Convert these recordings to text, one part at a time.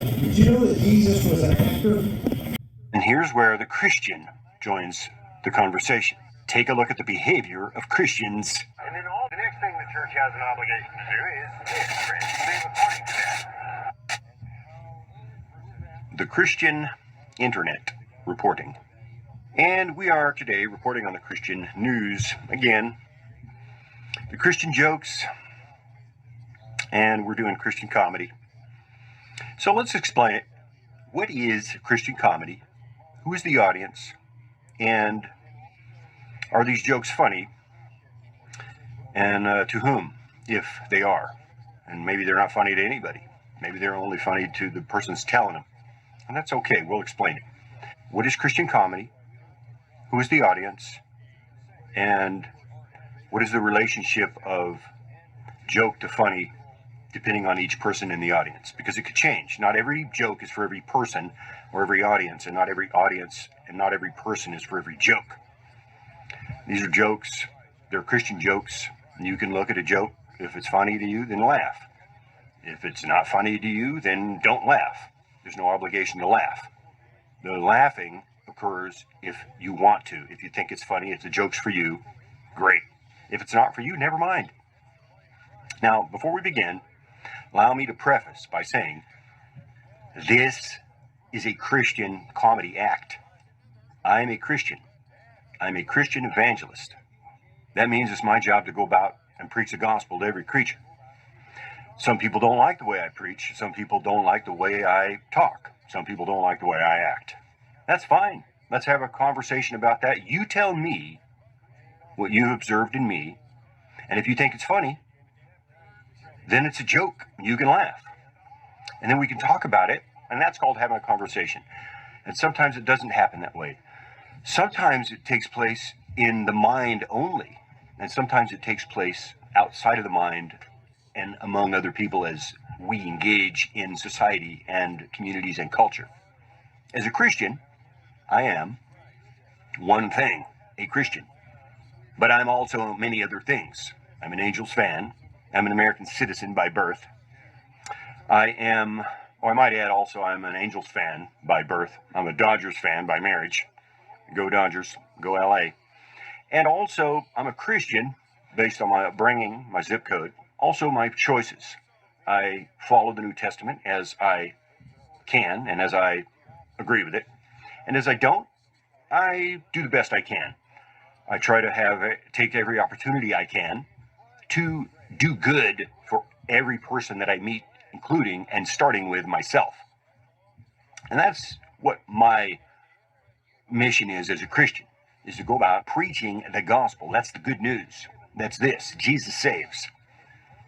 Did you know that Jesus was an actor? And here's where the Christian joins the conversation. Take a look at the behavior of Christians. And then the next thing the church has an obligation to do is live according to that. The Christian Internet reporting. And we are today reporting on the Christian news again. The Christian jokes, and we're doing Christian comedy. So let's explain it. What is Christian comedy? Who is the audience? And are these jokes funny? And to whom, if they are? And maybe they're not funny to anybody. Maybe they're only funny to the person that's telling them. And that's okay, we'll explain it. What is Christian comedy? Who is the audience? And what is the relationship of joke to funny depending on each person in the audience? Because it could change. Not every joke is for every person or every audience, and not every audience and not every person is for every joke. These are jokes. They're Christian jokes. You can look at a joke. If it's funny to you, then laugh. If it's not funny to you, then don't laugh. There's no obligation to laugh. The laughing occurs if you want to. If you think it's funny, if the joke's for you, great. If it's not for you, never mind. Now, before we begin, allow me to preface by saying this is a Christian comedy act. I am a Christian. I'm a Christian evangelist. That means it's my job to go about and preach the gospel to every creature. Some people don't like the way I preach. Some people don't like the way I talk. Some people don't like the way I act. That's fine. Let's have a conversation about that. You tell me what you've observed in me, and if you think it's funny, then it's a joke. You can laugh. And then we can talk about it, and that's called having a conversation. And sometimes it doesn't happen that way. Sometimes it takes place in the mind only, and sometimes it takes place outside of the mind and among other people as we engage in society and communities and culture. As a Christian, I am one thing, a Christian. But I'm also many other things. I'm an Angels fan. I'm an American citizen by birth. I might add also, I'm an Angels fan by birth. I'm a Dodgers fan by marriage. Go Dodgers, go LA. And also, I'm a Christian based on my upbringing, my zip code, also my choices. I follow the New Testament as I can and as I agree with it. And as I don't, I do the best I can. I try to take every opportunity I can to do good for every person that I meet, including and starting with myself. And that's what my mission is as a Christian, is to go about preaching the gospel. That's the good news. That's this. Jesus saves.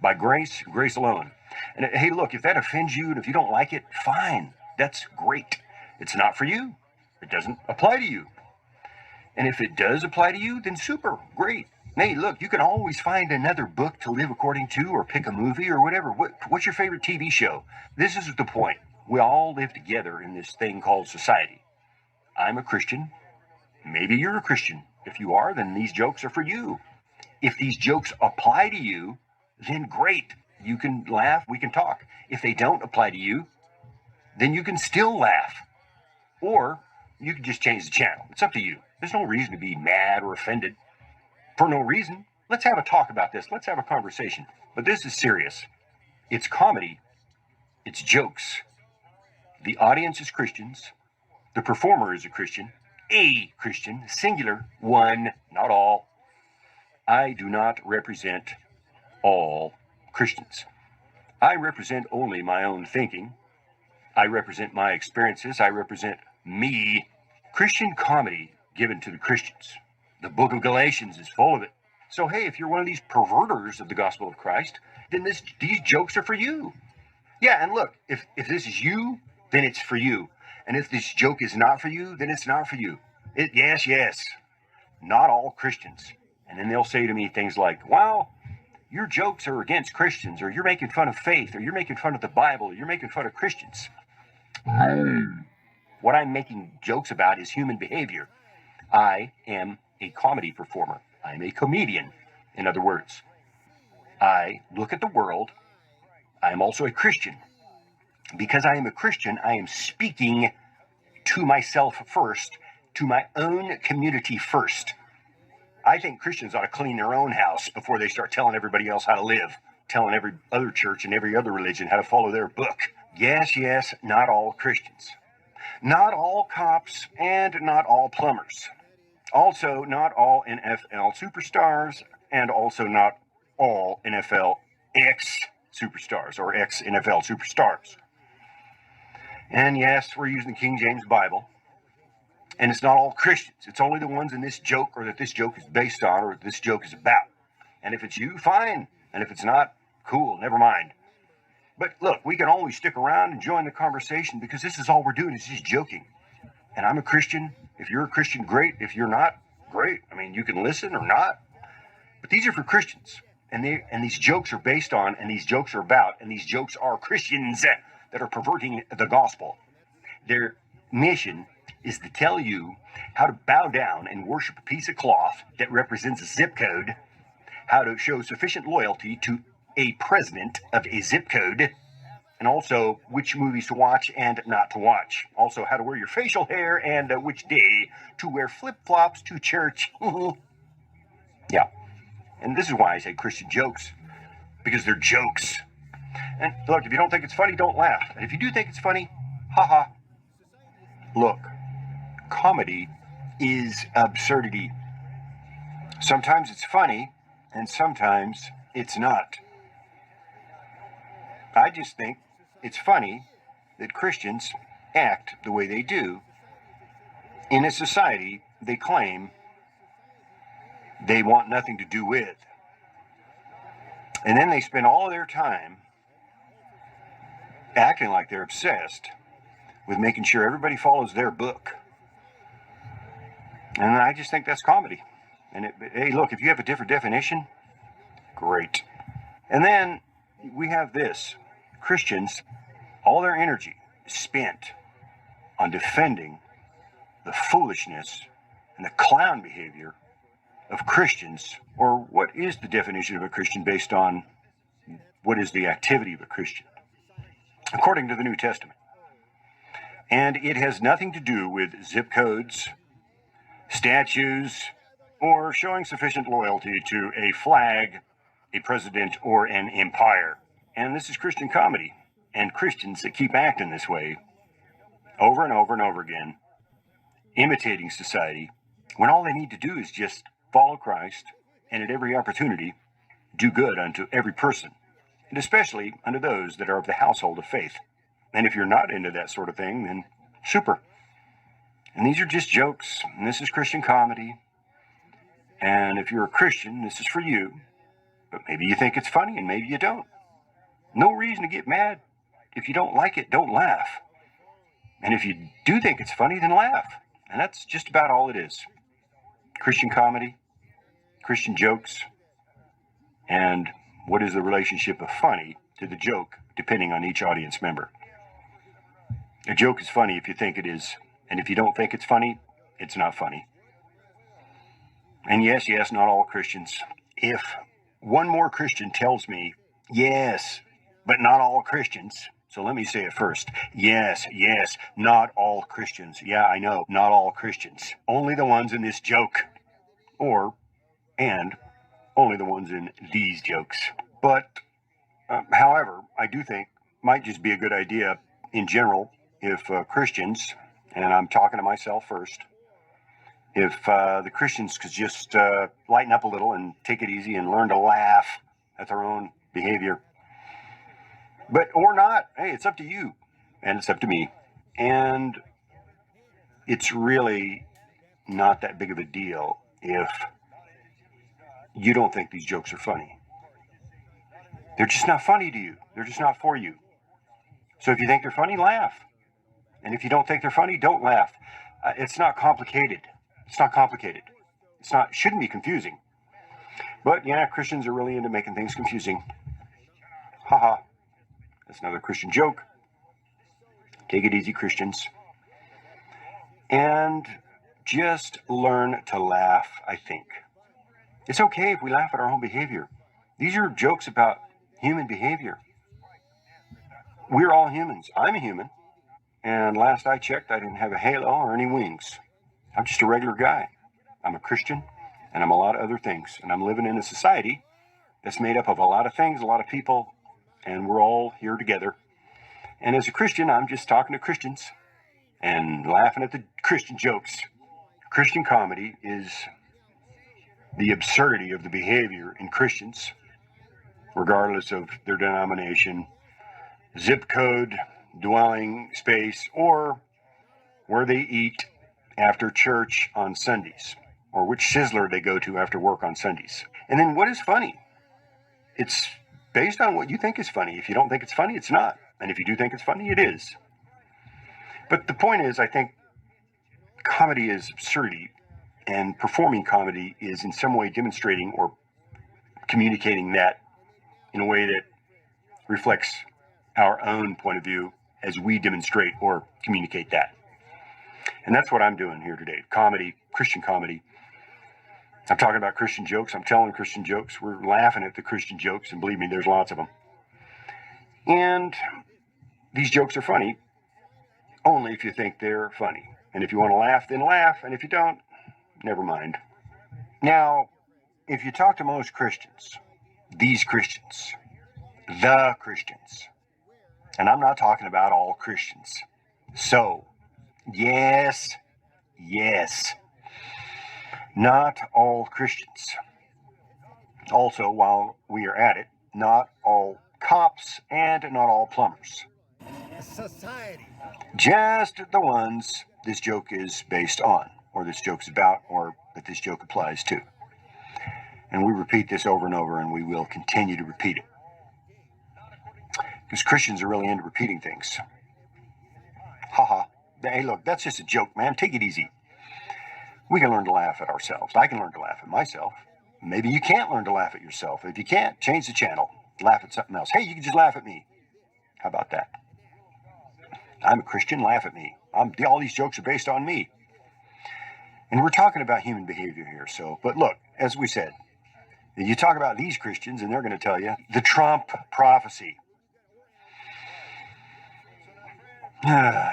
By grace, grace alone. And hey, look, if that offends you and if you don't like it, fine. That's great. It's not for you. It doesn't apply to you. And if it does apply to you, then super, great. Hey, look, you can always find another book to live according to or pick a movie or whatever. What's your favorite TV show? This is the point. We all live together in this thing called society. I'm a Christian. Maybe you're a Christian. If you are, then these jokes are for you. If these jokes apply to you, then great. You can laugh, we can talk. If they don't apply to you, then you can still laugh. Or you can just change the channel. It's up to you. There's no reason to be mad or offended for no reason. Let's have a talk about this. Let's have a conversation. But this is serious. It's comedy. It's jokes. The audience is Christians. The performer is a Christian, singular, one, not all. I do not represent all Christians. I represent only my own thinking. I represent my experiences. I represent me. Christian comedy given to the Christians. The book of Galatians is full of it. So, hey, if you're one of these perverters of the gospel of Christ, then these jokes are for you. Yeah, and look, if this is you, then it's for you. And if this joke is not for you, then it's not for you. Yes, not all Christians. And then they'll say to me things like, well, your jokes are against Christians, or you're making fun of faith, or you're making fun of the Bible, or you're making fun of Christians. What I'm making jokes about is human behavior. I am a comedy performer. I'm a comedian, in other words. I look at the world. I am also a Christian. Because I am a Christian, I am speaking to myself first, to my own community first. I think Christians ought to clean their own house before they start telling everybody else how to live, telling every other church and every other religion how to follow their book. Yes, yes, not all Christians. Not all cops and not all plumbers. Also, not all NFL superstars and also not all NFL ex-superstars or ex-NFL superstars. And yes, we're using the King James Bible. And it's not all Christians. It's only the ones in this joke or that this joke is based on or that this joke is about. And if it's you, fine. And if it's not, cool, never mind. But look, we can always stick around and join the conversation because this is all we're doing is just joking. And I'm a Christian. If you're a Christian, great. If you're not, great. I mean, you can listen or not. But these are for Christians. And these jokes are based on, and these jokes are about, and these jokes are Christians that are perverting the gospel. Their mission is to tell you how to bow down and worship a piece of cloth that represents a zip code, how to show sufficient loyalty to a president of a zip code, and also which movies to watch and not to watch. Also, how to wear your facial hair and which day to wear flip-flops to church. Yeah. And this is why I say Christian jokes, because they're jokes. And look, if you don't think it's funny, don't laugh. And if you do think it's funny, haha. Look, comedy is absurdity. Sometimes it's funny, and sometimes it's not. I just think it's funny that Christians act the way they do in a society they claim they want nothing to do with. And then they spend all of their time acting like they're obsessed with making sure everybody follows their book. And I just think that's comedy. And hey, look, if you have a different definition, great. And then we have this. Christians, all their energy is spent on defending the foolishness and the clown behavior of Christians, or what is the definition of a Christian based on what is the activity of a Christian, according to the New Testament. And it has nothing to do with zip codes, statues, or showing sufficient loyalty to a flag, a president, or an empire. And this is Christian comedy, and Christians that keep acting this way over and over and over again, imitating society, when all they need to do is just follow Christ, and at every opportunity, do good unto every person, and especially unto those that are of the household of faith. And if you're not into that sort of thing, then super. And these are just jokes, and this is Christian comedy. And if you're a Christian, this is for you. But maybe you think it's funny, and maybe you don't. No reason to get mad. If you don't like it, don't laugh. And if you do think it's funny, then laugh. And that's just about all it is. Christian comedy, Christian jokes, and what is the relationship of funny to the joke, depending on each audience member. A joke is funny if you think it is, and if you don't think it's funny, it's not funny. And yes, not all Christians. If one more Christian tells me, yes, but not all Christians, so let me say it first. Yes, not all Christians. Yeah, I know, not all Christians. Only the ones in this joke. And only the ones in these jokes. But, however, I do think might just be a good idea in general if Christians, and I'm talking to myself first, if the Christians could just lighten up a little and take it easy and learn to laugh at their own behavior. But, or not. Hey, it's up to you. And it's up to me. And it's really not that big of a deal if you don't think these jokes are funny. They're just not funny to you. They're just not for you. So if you think they're funny, laugh. And if you don't think they're funny, don't laugh. It's not complicated. Shouldn't be confusing. But yeah, Christians are really into making things confusing. Haha. That's another Christian joke. Take it easy, Christians. And just learn to laugh, I think. It's okay if we laugh at our own behavior. These are jokes about human behavior. we're all humans. I'm a human. And last I checked, I didn't have a halo or any wings. I'm just a regular guy. I'm a Christian, and I'm a lot of other things. And I'm living in a society that's made up of a lot of things, a lot of people, and we're all here together. And as a Christian, I'm just talking to Christians and laughing at the Christian jokes. Christian comedy is the absurdity of the behavior in Christians, regardless of their denomination, zip code, dwelling space, or where they eat after church on Sundays, or which sizzler they go to after work on Sundays. And then what is funny? It's based on what you think is funny. If you don't think it's funny, it's not. And if you do think it's funny, it is. But the point is, I think comedy is absurdity, and performing comedy is in some way demonstrating or communicating that in a way that reflects our own point of view as we demonstrate or communicate that. And that's what I'm doing here today. Comedy, Christian comedy. I'm talking about Christian jokes. I'm telling Christian jokes. We're laughing at the Christian jokes, and believe me, there's lots of them. And these jokes are funny only if you think they're funny. And if you want to laugh, then laugh. And if you don't, never mind. Now, if you talk to most Christians, these Christians, the Christians, and I'm not talking about all Christians. So, yes, not all Christians. Also, while we are at it, not all cops and not all plumbers. Society. Just the ones this joke is based on, or this joke's about, or that this joke applies to. And we repeat this over and over, and we will continue to repeat it. Because Christians are really into repeating things. Haha. Hey, look, that's just a joke, man. Take it easy. We can learn to laugh at ourselves. I can learn to laugh at myself. Maybe you can't learn to laugh at yourself. If you can't, change the channel. Laugh at something else. Hey, you can just laugh at me. How about that? I'm a Christian, laugh at me. All these jokes are based on me. And we're talking about human behavior here. But look, as we said, you talk about these Christians, and they're going to tell you the Trump prophecy.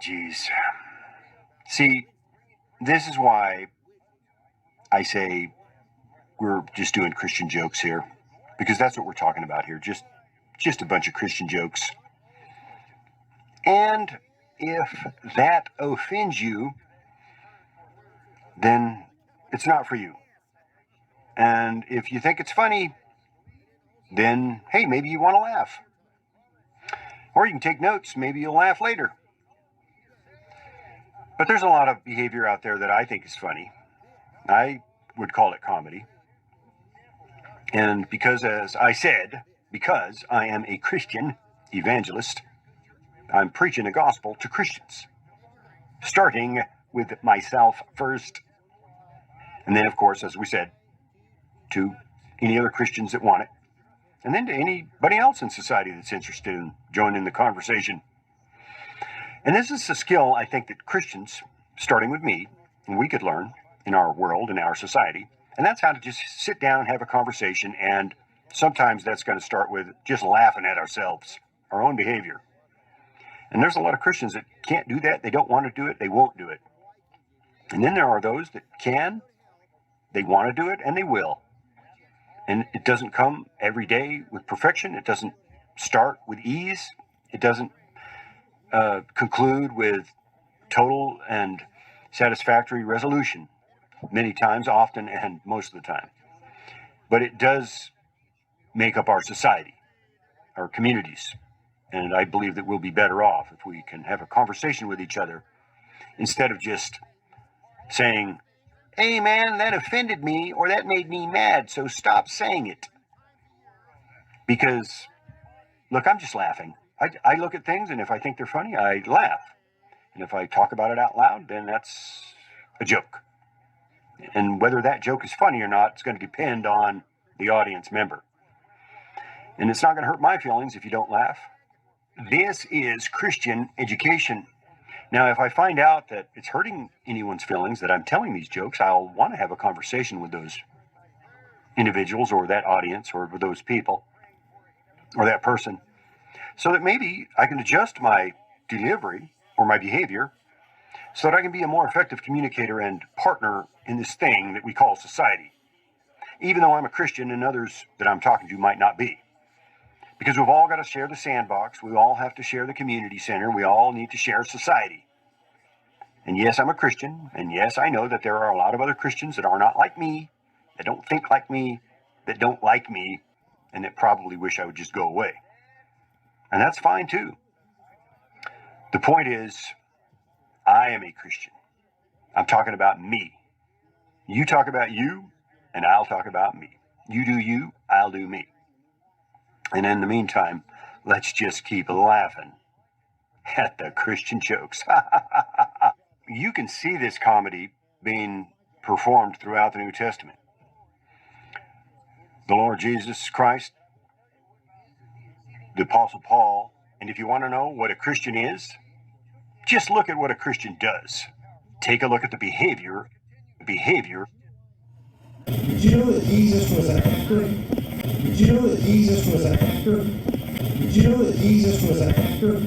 Geez. See, this is why I say we're just doing Christian jokes here, because that's what we're talking about here. Just a bunch of Christian jokes. And if that offends you, then it's not for you. And if you think it's funny, then, hey, maybe you want to laugh. Or you can take notes. Maybe you'll laugh later. But there's a lot of behavior out there that I think is funny. I would call it comedy. And because, as I said, because I am a Christian evangelist, I'm preaching the gospel to Christians, starting with myself first. And then, of course, as we said, to any other Christians that want it. And then to anybody else in society that's interested in joining the conversation. And this is a skill I think that Christians, starting with me, and we could learn in our world, in our society. And that's how to just sit down, have a conversation, and sometimes that's going to start with just laughing at ourselves, our own behavior. And there's a lot of Christians that can't do that. They don't want to do it. They won't do it. And then there are those that can. They want to do it, and they will. And it doesn't come every day with perfection. It doesn't start with ease. It doesn't conclude with total and satisfactory resolution. Many times, often, and most of the time. But it does make up our society, our communities. And I believe that we'll be better off if we can have a conversation with each other instead of just saying, hey man, that offended me or that made me mad, so stop saying it. Because, look, I'm just laughing. I look at things, and if I think they're funny, I laugh. And if I talk about it out loud, then that's a joke. And whether that joke is funny or not, it's going to depend on the audience member. And it's not going to hurt my feelings if you don't laugh. This is Christian education. Now, if I find out that it's hurting anyone's feelings that I'm telling these jokes, I'll want to have a conversation with those individuals or that audience or with those people or that person so that maybe I can adjust my delivery or my behavior so that I can be a more effective communicator and partner in this thing that we call society, even though I'm a Christian and others that I'm talking to might not be. Because we've all got to share the sandbox, we all have to share the community center, we all need to share society. And yes, I'm a Christian, and yes, I know that there are a lot of other Christians that are not like me, that don't think like me, that don't like me, and that probably wish I would just go away. And that's fine too. The point is, I am a Christian. I'm talking about me. You talk about you, and I'll talk about me. You do you, I'll do me. And in the meantime, let's just keep laughing at the Christian jokes. You can see this comedy being performed throughout the New Testament. The Lord Jesus Christ, the Apostle Paul, and if you want to know what a Christian is, just look at what a Christian does. Take a look at the behavior. Did you know that Jesus was an actor? Did you know that Jesus was an actor? Did you know that Jesus was an actor?